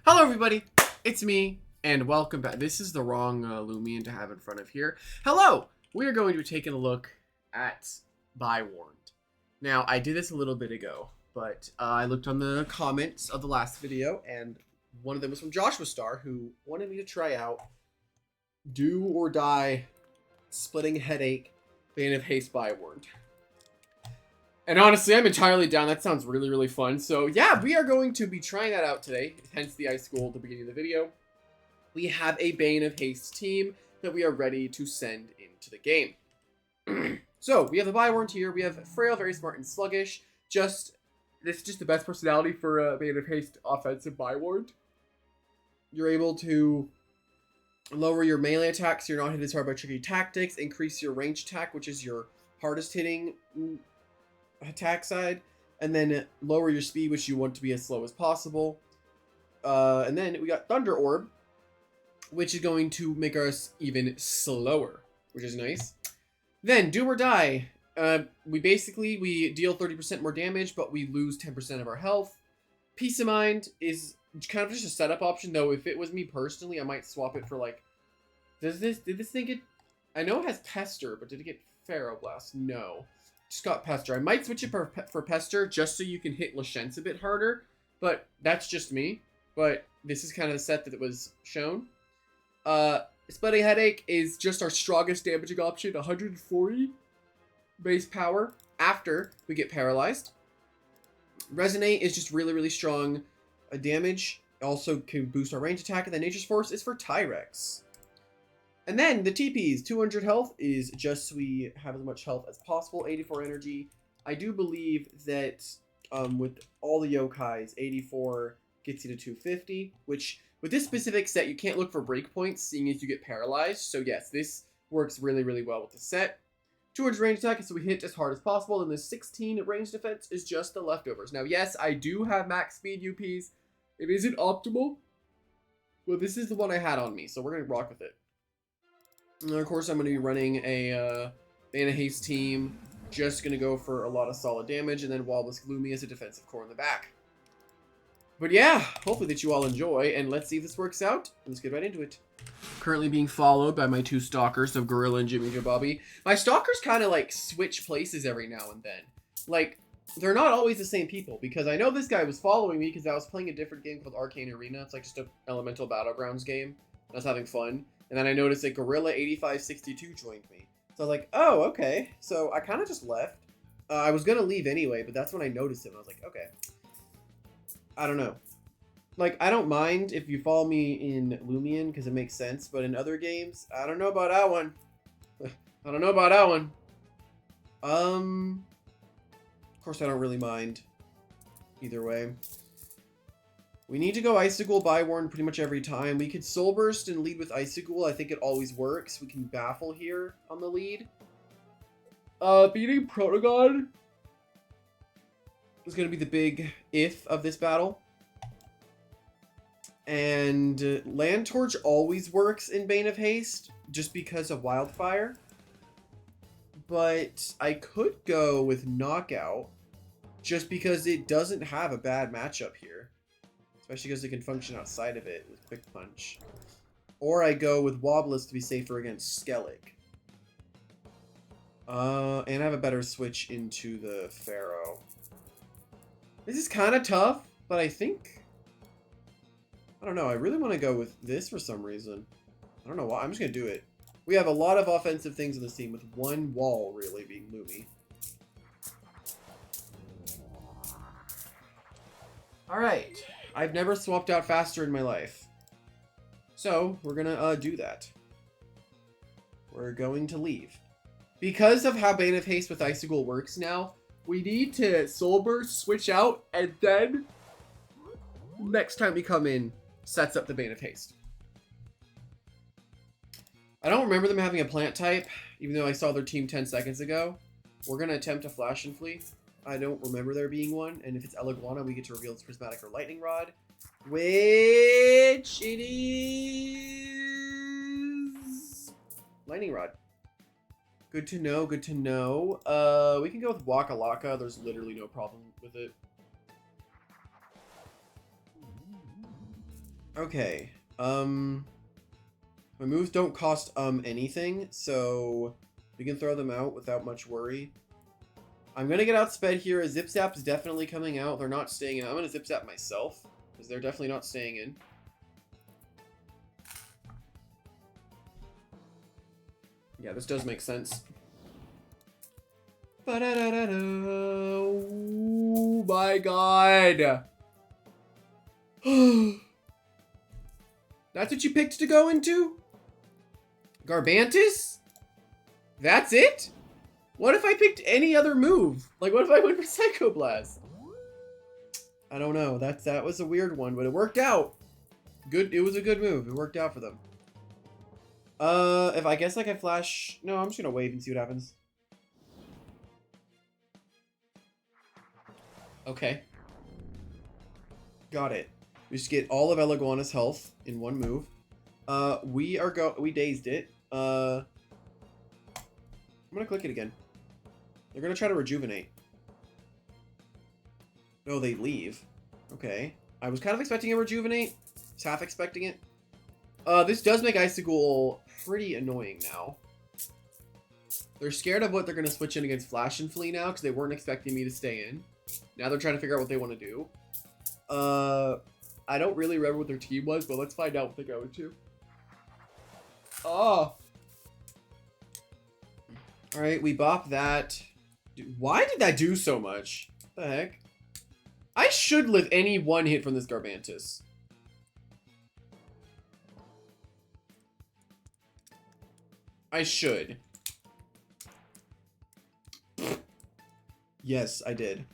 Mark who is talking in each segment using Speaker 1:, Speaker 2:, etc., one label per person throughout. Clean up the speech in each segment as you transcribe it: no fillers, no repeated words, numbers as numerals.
Speaker 1: Hello everybody, it's me, and welcome back. This is the wrong Loomian to have in front of here. Hello! We are going to be taking a look at Biwarned. Now, I did this a little bit ago, but I looked on the comments of the last video, and one of them was from Joshua Star, who wanted me to try out Do or Die Splitting Headache Bane of Haste Biwarned. And honestly, I'm entirely down. That sounds really, really fun. So yeah, we are going to be trying that out today. Hence the ice school at the beginning of the video. We have a Bane of Haste team that we are ready to send into the game. So we have the Biwarned here. We have Frail, Very Smart, and Sluggish. This is just the best personality for Bane of Haste offensive Biwarned. You're able to lower your melee attack so you're not hit as hard by tricky tactics. Increase your range attack, which is your hardest hitting attack side, and then lower your speed, which you want to be as slow as possible. And then we got Thunder Orb, which is going to make us even slower, which is nice. Then Do or Die. We deal 30% more damage, but we lose 10% of our health. Peace of Mind is kind of just a setup option, though. If it was me personally, I might swap it for like. Did this thing get? I know it has Pester, but did it get Pharaoh Blast? No. Just got Pester. I might switch it for Pester just so you can hit Lashent's a bit harder, but that's just me. But this is kind of the set that it was shown. Splitting Headache is just our strongest damaging option, 140 base power after we get paralyzed. Resonate is just really, really strong damage. Also can boost our range attack, and then Nature's Force is for Tyrex. And then the TPs, 200 health is just so we have as much health as possible, 84 energy. I do believe that with all the yokais, 84 gets you to 250, which with this specific set, you can't look for breakpoints, seeing as you get paralyzed. So yes, this works really, really well with the set. 200 range attack is so we hit as hard as possible, and the 16 range defense is just the leftovers. Now, yes, I do have max speed UPs. It isn't optimal. Well, this is the one I had on me, so we're going to rock with it. And of course, I'm going to be running a Bane of Haste team. Just going to go for a lot of solid damage, and then Wobblisk Gloomy as a defensive core in the back. But yeah, hopefully that you all enjoy, and let's see if this works out. Let's get right into it. Currently being followed by my two stalkers of Gorilla and Jimmy Joe Bobby. My stalkers kind of like switch places every now and then. Like, they're not always the same people, because I know this guy was following me because I was playing a different game called Arcane Arena. It's like just an elemental battlegrounds game. I was having fun. And then I noticed that Gorilla8562 joined me. So I was like, oh, okay. So I kind of just left. I was going to leave anyway, but that's when I noticed him. I was like, okay. I don't know. Like, I don't mind if you follow me in Loomian because it makes sense. But in other games, I don't know about that one. I don't know about that one. Of course, I don't really mind. Either way. We need to go Icicle Biwarned pretty much every time. We could Soul Burst and lead with Icicle. I think it always works. We can Baffle here on the lead. Beating Protogon is going to be the big if of this battle. And Land Torch always works in Bane of Haste, just because of Wildfire. But I could go with Knockout, just because it doesn't have a bad matchup here. Especially because it can function outside of it with Quick Punch. Or I go with Wobblisk to be safer against Skellig. And I have a better switch into the Pharaoh. This is kind of tough, but I think... I don't know, I really want to go with this for some reason. I don't know why, I'm just going to do it. We have a lot of offensive things in this team, with one wall really being Loomy. Alright. I've never swapped out faster in my life. So, we're gonna do that. We're going to leave. Because of how Bane of Haste with Icicle works now, we need to Soul Burst, switch out, and then next time we come in, sets up the Bane of Haste. I don't remember them having a plant type, even though I saw their team 10 seconds ago. We're gonna attempt a Flash and Flee. I don't remember there being one, and if it's Eliguana, we get to reveal it's Prismatic or Lightning Rod, which it is Lightning Rod. Good to know, good to know. We can go with Waka Laka. There's literally no problem with it. Okay. My moves don't cost anything, so we can throw them out without much worry. I'm gonna get outsped here. A Zip Zap is definitely coming out. They're not staying in. I'm gonna Zip Zap myself, because they're definitely not staying in. Yeah, this does make sense. Oh my god. That's what you picked to go into? Garbantus? That's it? What if I picked any other move? Like, what if I went for Psycho Blast? I don't know. That was a weird one, but it worked out. Good. It was a good move. It worked out for them. If I guess I can flash... No, I'm just gonna wait and see what happens. Okay. Got it. We just get all of Elaguana's health in one move. We dazed it. I'm gonna click it again. They're gonna try to rejuvenate. No, they leave. Okay. I was kind of expecting a rejuvenate. Just half expecting it. This does make Icicle pretty annoying now. They're scared of what they're gonna switch in against Flash and Flea now, because they weren't expecting me to stay in. Now they're trying to figure out what they want to do. I don't really remember what their team was, but let's find out what they're going to. Oh. Alright, we bop that. Dude, why did that do so much? What the heck? I should live any one hit from this Garbantus. I should. Yes, I did.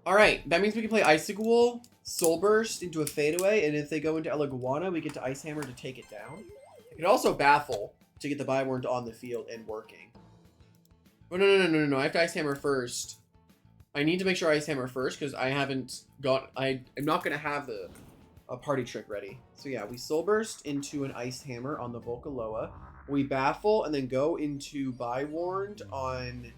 Speaker 1: Alright, that means we can play Icicle, Soul Burst into a fadeaway, and if they go into Elaguana, we get to Ice Hammer to take it down. We can also Baffle to get the Biwarned on the field and working. Oh, no. I have to Ice Hammer first. I need to make sure I Ice Hammer first, because I haven't got... I'm not going to have a party trick ready. So yeah, we Soul Burst into an Ice Hammer on the Volcaloa. We Baffle, and then go into Biwarned on...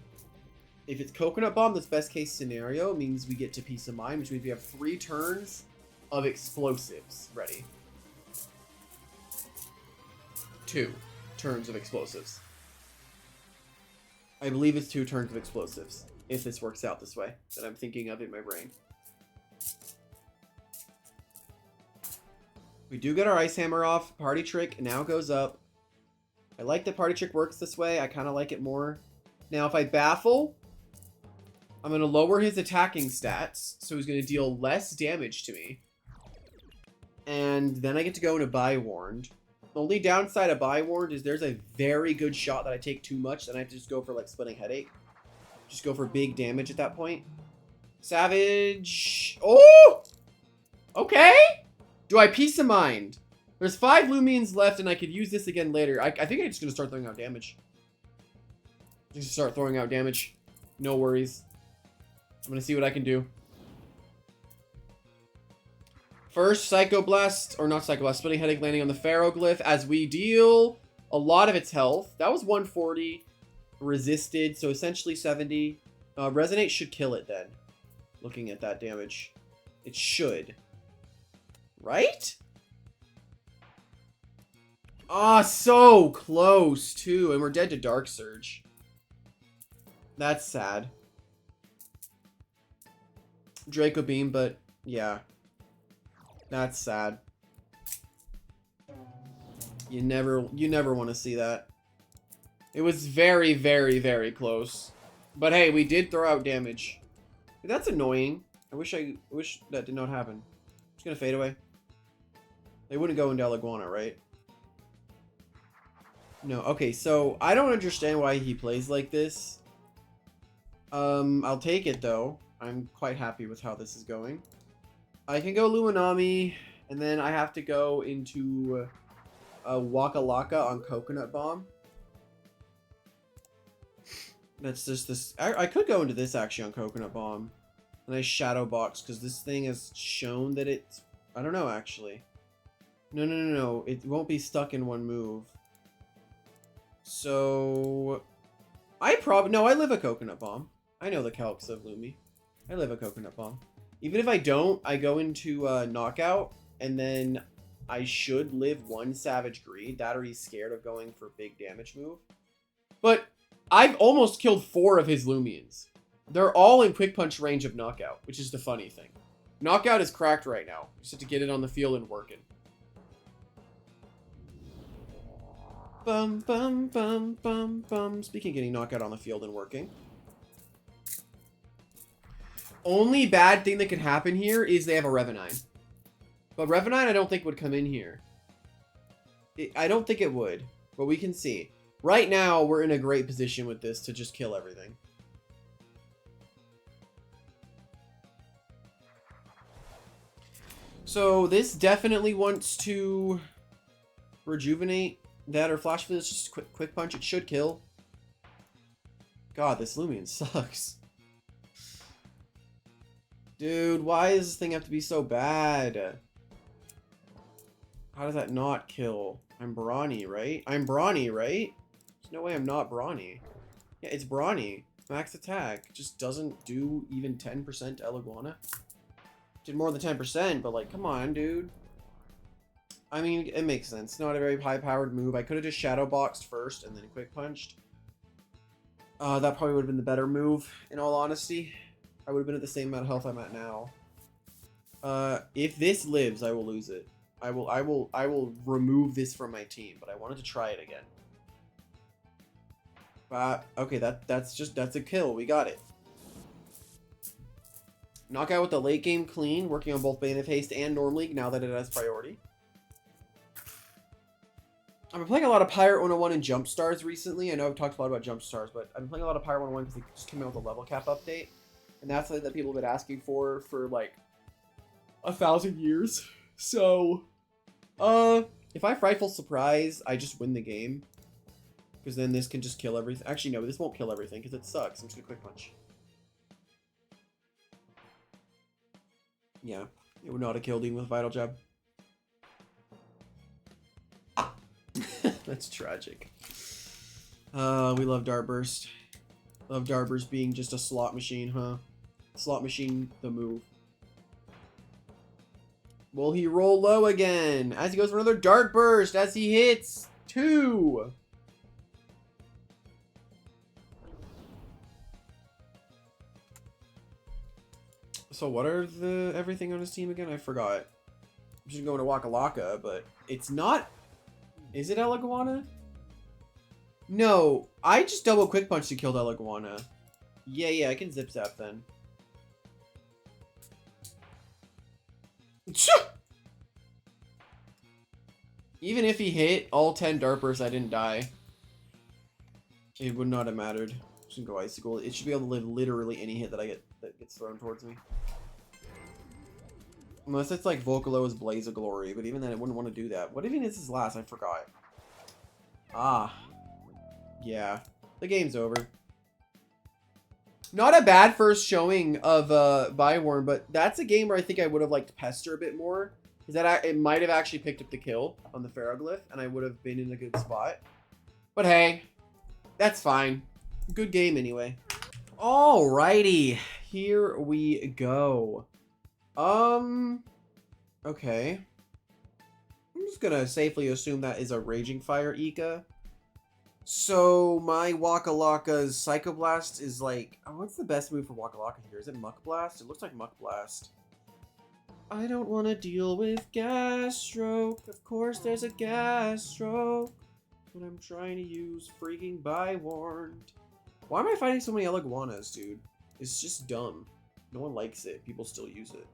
Speaker 1: If it's Coconut Bomb, that's best case scenario. It means we get to Peace of Mind, which means we have 3 turns of explosives ready. 2 turns of explosives. I believe it's 2 turns of explosives, if this works out this way, that I'm thinking of in my brain. We do get our Ice Hammer off. Party Trick now goes up. I like that Party Trick works this way. I kind of like it more. Now, if I Baffle... I'm going to lower his attacking stats, so he's going to deal less damage to me. And then I get to go into Biwarned. The only downside of Biwarned is there's a very good shot that I take too much, then I have to just go for, like, Splitting Headache. Just go for big damage at that point. Savage. Oh! Okay! Do I Peace of Mind? There's 5 Loomians left, and I could use this again later. I think I'm just going to start throwing out damage. Just start throwing out damage. No worries. I'm going to see what I can do. First, Psycho Blast, or not Psycho Blast, Splitting Headache landing on the Ferroglyph as we deal a lot of its health. That was 140. Resisted, so essentially 70. Resonate should kill it then. Looking at that damage. It should. Right? Ah, so close, too. And we're dead to Dark Surge. That's sad. Draco Beam, but yeah. That's sad. You never want to see that. It was very, very, very close. But hey, we did throw out damage. That's annoying. I wish that did not happen. Just gonna fade away. They wouldn't go into Elaguana, right? No, okay, so I don't understand why he plays like this. I'll take it though. I'm quite happy with how this is going. I can go Luminami, and then I have to go into Waka Laka on Coconut Bomb. That's just this. I could go into this actually on Coconut Bomb. And I Shadow Box, because this thing has shown that it's... I don't know, actually. No. It won't be stuck in one move. So... No, I live a Coconut Bomb. I know the calcs of Lumi. I live a Coconut Bomb. Even if I don't, I go into Knockout, and then I should live 1 Savage Greed. That or he's scared of going for big damage move. But I've almost killed 4 of his Loomians. They're all in quick punch range of knockout, which is the funny thing. Knockout is cracked right now. Just have to get it on the field and working. Bum, bum, bum, bum, bum. Speaking of getting knockout on the field and working. Only bad thing that could happen here is they have a Revenine. But Revenine I don't think would come in here. I don't think it would. But we can see. Right now, we're in a great position with this to just kill everything. So this definitely wants to rejuvenate that or flash flip. It's just quick punch. It should kill. God, this Loomian sucks. Dude, why does this thing have to be so bad? How does that not kill? I'm brawny, right? I'm brawny, right? There's no way I'm not brawny. Yeah, it's brawny. Max attack. Just doesn't do even 10% Iguana. Did more than 10%, but like, come on, dude. I mean, it makes sense. Not a very high-powered move. I could have just shadow boxed first and then quick punched. That probably would have been the better move, in all honesty. I would have been at the same amount of health I'm at now. If this lives, I will lose it. I will remove this from my team, but I wanted to try it again. Okay, that's a kill. We got it. Knockout with the late game clean, working on both Bane of Haste and Norm League now that it has priority. I've been playing a lot of Pirate 101 and Jump Stars recently. I know I've talked a lot about Jump Stars, but I've been playing a lot of Pirate 101 because they just came out with a level cap update. And that's something that people have been asking for like 1,000 years. So, if I Frightful Surprise, I just win the game. Because then this can just kill everything. Actually, no, this won't kill everything because it sucks. I'm just gonna quick punch. Yeah, it would not have killed even with Vital Jab. That's tragic. We love Dart Burst. Love Dart Burst being just a slot machine, huh? Slot machine, the move. Will he roll low again? As he goes for another Dart Burst, as he hits 2. So what are the everything on his team again? I forgot. I'm just going to Waka Laka, but it's not. Is it Iguana? No, I just double quick punch to kill Iguana. Yeah, I can zip zap then. Even if he hit all 10 Dart Bursts, I didn't die. It would not have mattered. Just gonna go Icicle. It should be able to live literally any hit that I get that gets thrown towards me. Unless it's like Vocalo's Blaze of Glory, but even then it wouldn't want to do that. What even is his last? I forgot. Ah. Yeah. The game's over. Not a bad first showing of Biwarned, but that's a game where I think I would have liked Pester a bit more. Because that it might have actually picked up the kill on the Ferroglyph, and I would have been in a good spot. But hey, that's fine. Good game anyway. Alrighty. Here we go. Okay. I'm just gonna safely assume that is a Raging Fire Ika. So my Waka Laka's Psycho Blast is like, oh, what's the best move for Waka Laka here? Is it Muck Blast? It looks like Muck Blast. I don't want to deal with Gas Stroke. Of course there's a Gas Stroke. But I'm trying to use freaking Biwarned. Why am I fighting so many Iguanas, dude? It's just dumb. No one likes it. People still use it.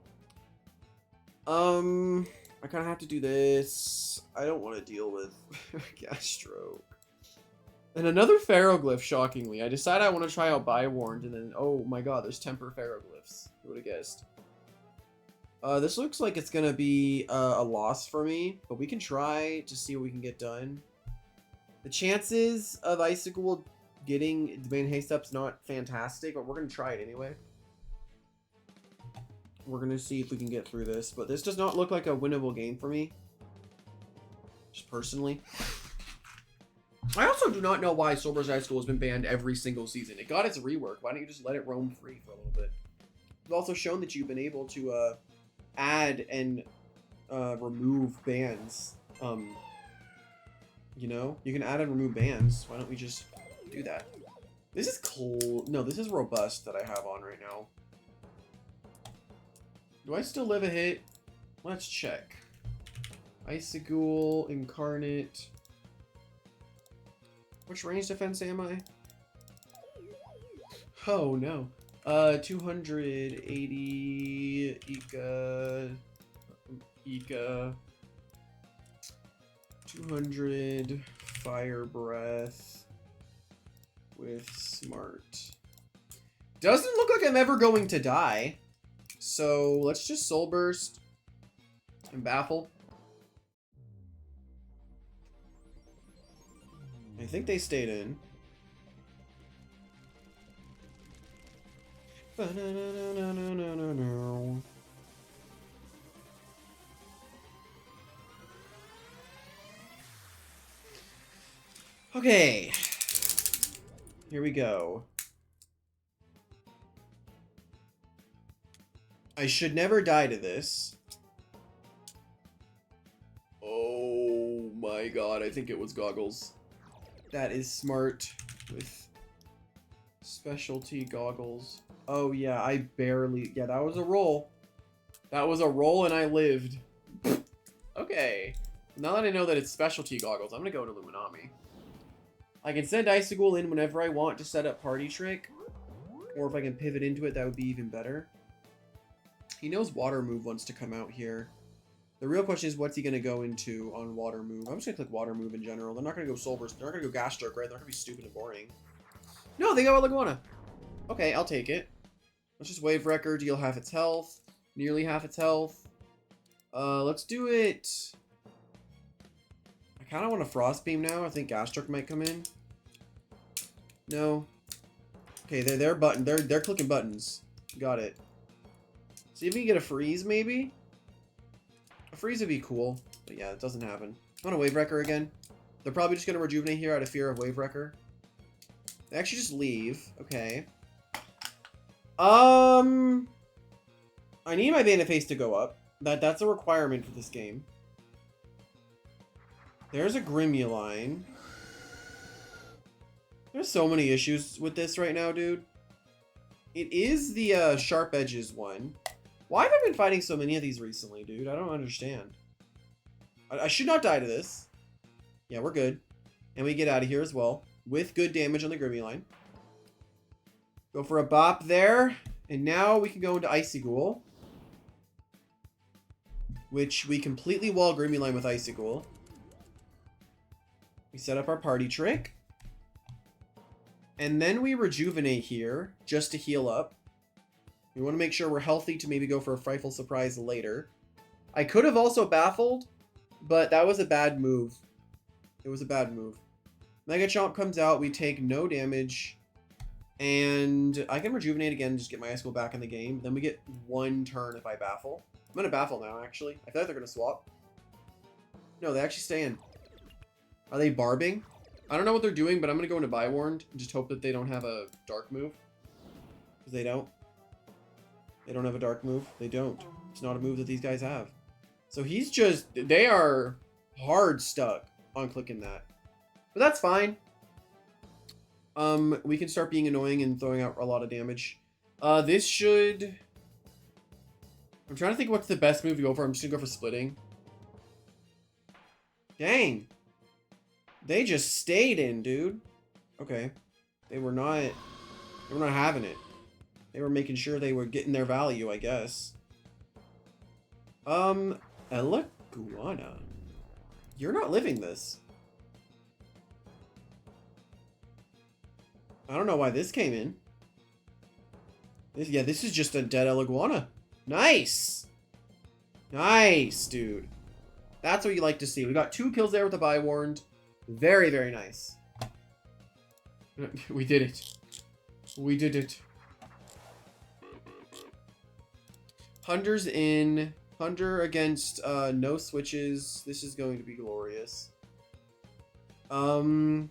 Speaker 1: I kind of have to do this. I don't want to deal with Gas Stroke. And another Ferroglyph, shockingly. I decided I want to try out Biwarned, and then, oh my god, there's Temper Ferroglyphs. Who would have guessed? This looks like it's going to be a loss for me, but we can try to see what we can get done. The chances of Icicle getting the Bane Haste up's not fantastic, but we're going to try it anyway. We're going to see if we can get through this, but this does not look like a winnable game for me. Just personally. I also do not know why Sober's Icicle has been banned every single season. It got its rework. Why don't you just let it roam free for a little bit? You've also shown that you've been able to add and remove bans. You know, you can add and remove bans. Why don't we just do that? This is cool. No, this is robust that I have on right now. Do I still live a hit? Let's check. Icigool, Incarnate. Which range defense am I? Oh no. 280 Ika. 200 Fire Breath with Smart. Doesn't look like I'm ever going to die. So let's just Soul Burst and Baffle. I think they stayed in. Okay. Here we go. I should never die to this. Oh my god, I think it was Goggles. That is Smart with Specialty Goggles. Oh yeah, I barely... Yeah, that was a roll. That was a roll and I lived. Okay. Now that I know that it's Specialty Goggles, I'm gonna go to Luminami. I can send Icigool in whenever I want to set up Party Trick. Or if I can pivot into it, that would be even better. He knows Water Move wants to come out here. The real question is, what's he going to go into on Water Move? I'm just going to click Water Move in general. They're not going to go Soul Burst. They're not going to go Gas Stroke, right? They're not going to be stupid and boring. No, they go Iguana. Okay, I'll take it. Let's just Wave Wrecker, deal half its health. Nearly half its health. Let's do it. I kind of want a Frost Beam now. I think Gas Stroke might come in. No. Okay, they're clicking buttons. Got it. See if we can get a Freeze, maybe? A Freeze would be cool. But yeah, it doesn't happen. I want a Wave Wrecker again. They're probably just going to Rejuvenate here out of fear of Wave Wrecker. They actually just leave. Okay. I need my Bane of Haste to go up. That's a requirement for this game. There's a Grimuline. There's so many issues with this right now, dude. It is the Sharp Edges one. Why have I been fighting so many of these recently, dude? I don't understand. I should not die to this. Yeah, we're good. And we get out of here as well. With good damage on the Grimuline. Go for a bop there. And now we can go into Icigool. Which we completely wall Grimuline with Icigool. We set up our Party Trick. And then we Rejuvenate here, just to heal up. We want to make sure we're healthy to maybe go for a Frightful Surprise later. I could have also Baffled, but that was a bad move. It was a bad move. Mega Chomp comes out, we take no damage. And I can Rejuvenate again, just get my Icigool back in the game. Then we get one turn if I Baffle. I'm going to Baffle now, actually. I feel like they're going to swap. No, they actually stay in. Are they barbing? I don't know what they're doing, but I'm going to go into Biwarned and just hope that they don't have a dark move. Because they don't. They don't have a dark move. They don't. It's not a move that these guys have. So he's just... They are hard stuck on clicking that. But that's fine. We can start being annoying and throwing out a lot of damage. This should... I'm trying to think what's the best move to go for. I'm just going to go for Splitting. Dang. They just stayed in, dude. Okay. They were not having it. They were making sure they were getting their value, I guess. Ella Guana. You're not living this. I don't know why this came in. This is just a dead Iguana. Nice! Nice, dude. That's what you like to see. We got 2 kills there with the Biwarned. Very, very nice. We did it. We did it. Hunter's in. Hunter against no switches. This is going to be glorious. I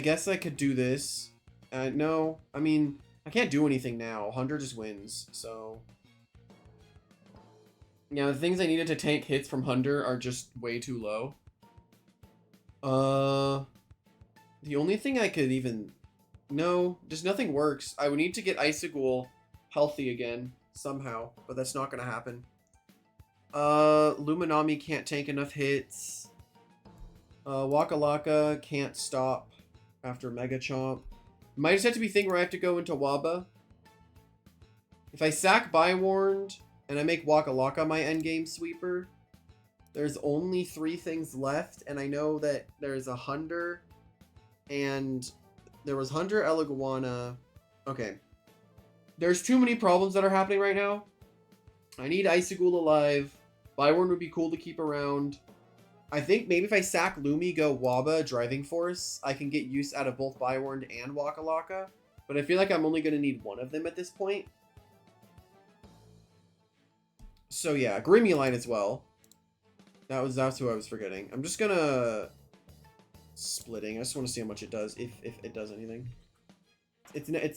Speaker 1: guess I could do this. No, I mean, I can't do anything now. Hunter just wins, so... Yeah, the things I needed to tank hits from Hunter are just way too low. The only thing I could even... No, just nothing works. I would need to get Icicle healthy again somehow, but that's not going to happen. Luminami can't tank enough hits. Waka Laka can't stop after Mega Chomp. Might just have to be a thing where I have to go into Waba. If I sack Biwarned and I make Waka Laka my endgame sweeper, there's only 3 things left, and I know that there's a Hunter, and there was Hunter, Eliguana. Okay. There's too many problems that are happening right now. I need Icicle alive. Biwarn would be cool to keep around. I think maybe if I sack Lumi, go Waba, Driving Force, I can get use out of both Biwarn and Waka Laka. But I feel like I'm only going to need one of them at this point. So yeah, Grimuline as well. That's who I was forgetting. I'm just gonna splitting. I just want to see how much it does, if it does anything.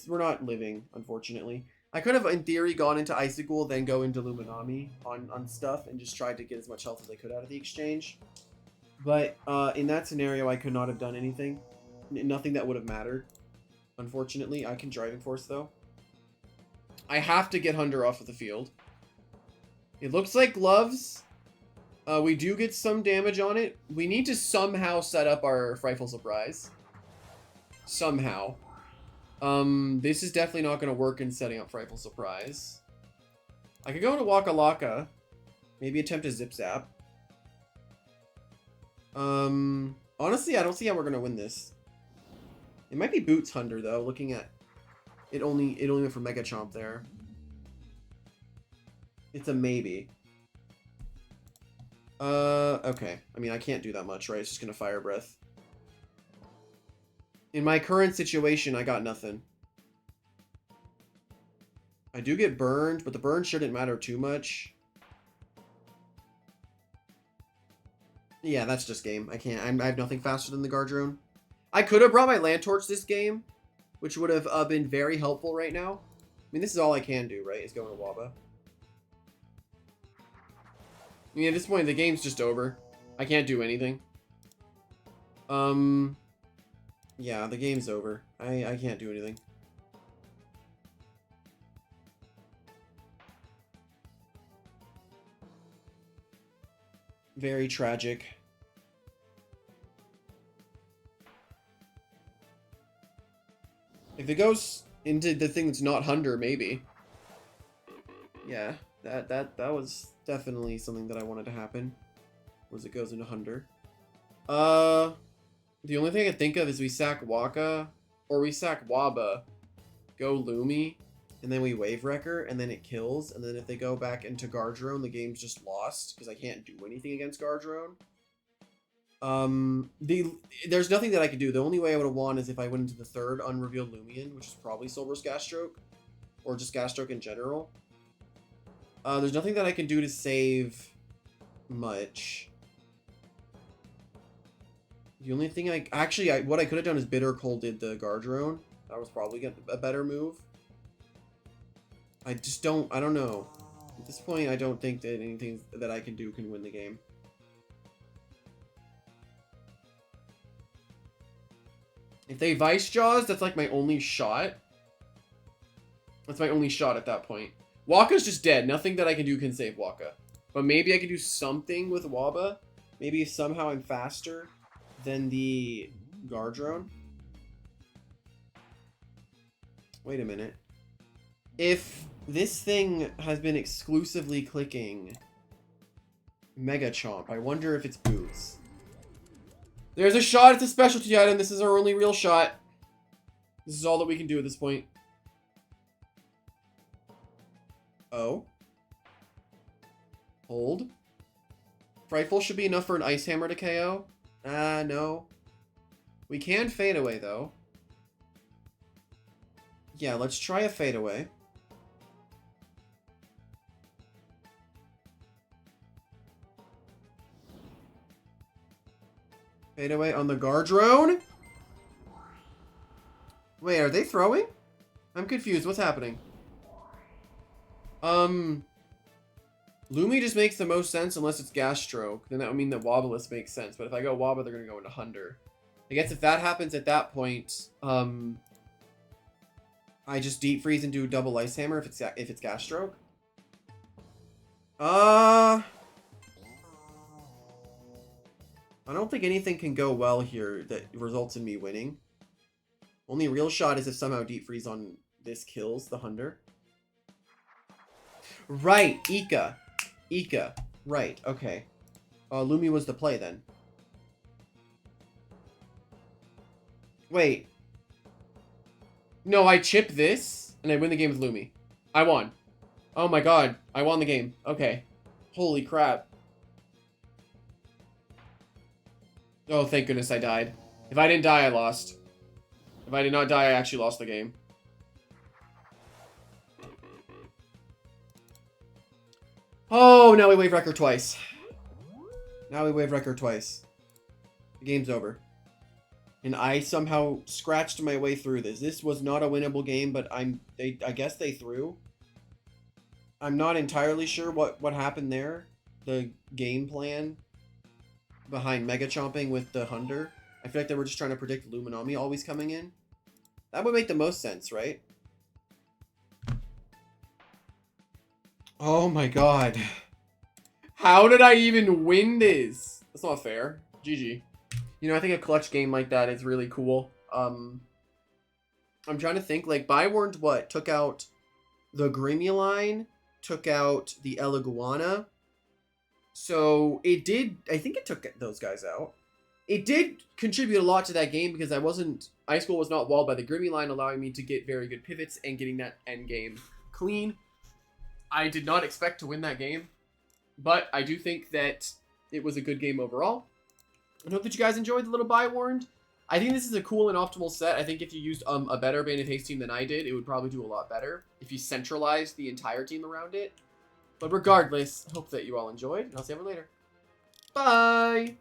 Speaker 1: We're not living, unfortunately. I could have, in theory, gone into Icicle, then go into Luminami on stuff, and just tried to get as much health as I could out of the exchange. But in that scenario, I could not have done anything. Nothing that would have mattered. Unfortunately, I can Driving Force though. I have to get Hunter off of the field. It looks like Gloves. We do get some damage on it. We need to somehow set up our Frightful Surprise. Somehow. This is definitely not going to work in setting up Frightful Surprise. I could go into Waka Laka. Maybe attempt a Zip Zap. Honestly, I don't see how we're going to win this. It might be Boots Hunter, though, looking at... It only went for Mega Chomp there. It's a maybe. Okay. I mean, I can't do that much, right? It's just gonna Fire Breath. In my current situation, I got nothing. I do get burned, but the burn shouldn't matter too much. Yeah, that's just game. I can't. I have nothing faster than the Guardrone. I could have brought my Land Torch this game, which would have been very helpful right now. I mean, this is all I can do, right? Is go into Waba. I mean, at this point, the game's just over. I can't do anything. Yeah, the game's over. I can't do anything. Very tragic. If it goes into the thing that's not Hunter, maybe. Yeah, that was definitely something that I wanted to happen. Was it goes into Hunter. The only thing I can think of is we sack Waka, or we sack Waba, go Lumi, and then we Wave Wrecker, and then it kills, and then if they go back into Guardrone, the game's just lost, because I can't do anything against Guardrone. There's nothing that I could do. The only way I would have won is if I went into the third unrevealed Loomian, which is probably Silver's Gasstroke, or just Gasstroke in general. There's nothing that I can do to save much. The only thing what I could have done is Bitter Colded the Guardrone. That was probably a better move. I don't know. At this point, I don't think that anything that I can do can win the game. If they Vice Jaws, that's like my only shot. That's my only shot at that point. Waka's just dead. Nothing that I can do can save Waka. But maybe I can do something with Waba. Maybe somehow I'm faster than the Guardrone. Wait a minute. If this thing has been exclusively clicking Mega Chomp, I wonder if it's Boots. There's a shot. It's a specialty item. This is our only real shot. This is all that we can do at this point. Oh. Hold. Frightful should be enough for an Ice Hammer to KO. No. We can Fade Away, though. Yeah, let's try a Fade Away. Fade Away on the Guardrone? Wait, are they throwing? I'm confused. What's happening? Lumi just makes the most sense unless it's Gas Stroke. Then that would mean that Wobblisk makes sense. But if I go Wobble, they're going to go into Hunder. I guess if that happens at that point, I just Deep Freeze and do double Ice Hammer if it's Gas Stroke. I don't think anything can go well here that results in me winning. Only real shot is if somehow Deep Freeze on this kills the Hunder. Right, Ika. Ika. Right, okay. Lumi was the play then. Wait. No, I chip this, and I win the game with Lumi. I won. Oh my god. I won the game. Okay. Holy crap. Oh, thank goodness I died. If I didn't die, I lost. If I did not die, I actually lost the game. Oh, now we wave record twice. Now we wave record twice. The game's over. And I somehow scratched my way through this. This was not a winnable game, but I guess they threw. I'm not entirely sure what happened there. The game plan behind Mega Chomping with the Hunder. I feel like they were just trying to predict Luminami always coming in. That would make the most sense, right? Oh my god. How did I even win this? That's not fair. GG. You know, I think a clutch game like that is really cool. I'm trying to think, like, Biwarned, what? Took out the Grimuline, took out the Eliguana. So, it did, I think it took those guys out. It did contribute a lot to that game because Ice School was not walled by the Grimuline, allowing me to get very good pivots and getting that end game clean. I did not expect to win that game, but I do think that it was a good game overall. I hope that you guys enjoyed the little Biwarned. I think this is a cool and optimal set. I think if you used a better Bane of Haste team than I did, it would probably do a lot better if you centralized the entire team around it. But regardless, I hope that you all enjoyed, and I'll see you later. Bye!